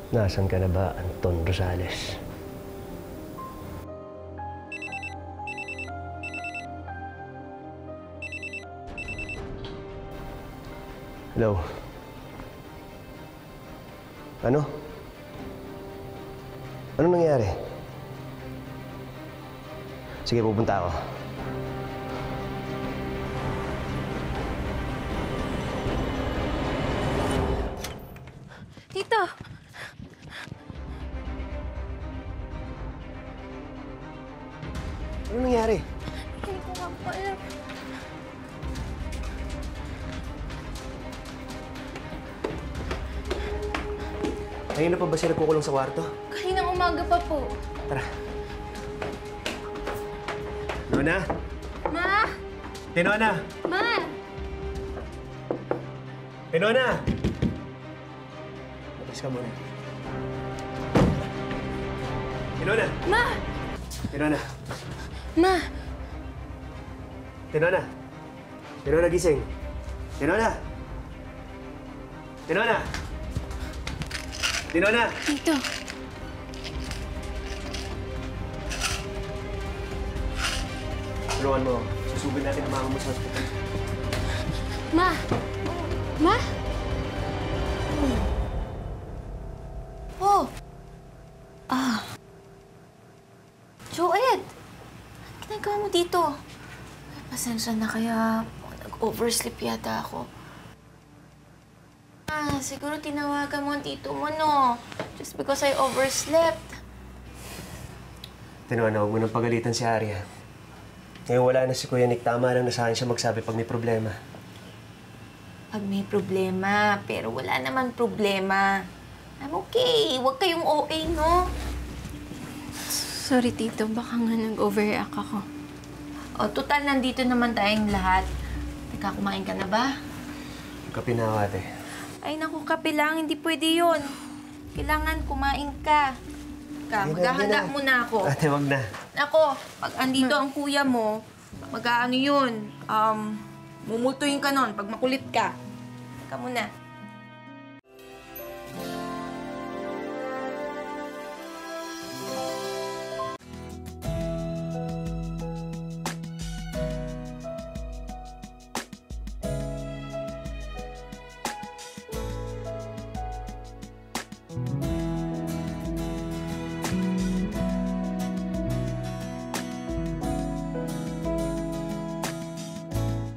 Nasaan ka na ba, Anton Rosales? Hello? Ano? Anong nangyari? Sige, pupunta ako. Tito! Anong nangyari? Hindi ko nga po alam. Kanina pa ba siya nagkukulong sa kwarto? Kaninang umaga pa po. Tara. Nona? Ma! Tinona! Ma! Tinona! Labas ka muna. Tinona! Ma! Tinona! Ma! Tinona! Tinona, gising! Tinona! Tinona! Tinona! Tito! Tulungan mo. Susubin natin ang mama mo sa hospital. Ma! Ma! Oh! Ah! Joed! Anong ginagawa mo dito? Ay, pasensya na kaya nag-oversleep yata ako. Ah, siguro tinawagan mo ang tito mo, no? Just because I overslept. Tinona, huwag mo nang pagalitan si Arya. Ngayon wala na si Kuya Nick. Tama lang na saan siya magsabi pag may problema. Pag may problema, pero wala naman problema. I'm okay. Huwag kayong OA, no? Sorry, Tito. Baka nga nag-overreact ako. O, total, nandito naman tayong lahat. Teka, kumain ka na ba? Kape na ako, ate. Ay, naku, kape lang. Hindi pwede yun. Kailangan kumain ka. Maghahanda muna ako. Ate, wag na. Ako, pag andito ang kuya mo, mag-aano yun, mumultuhin ka nun pag makulit ka. Teka muna.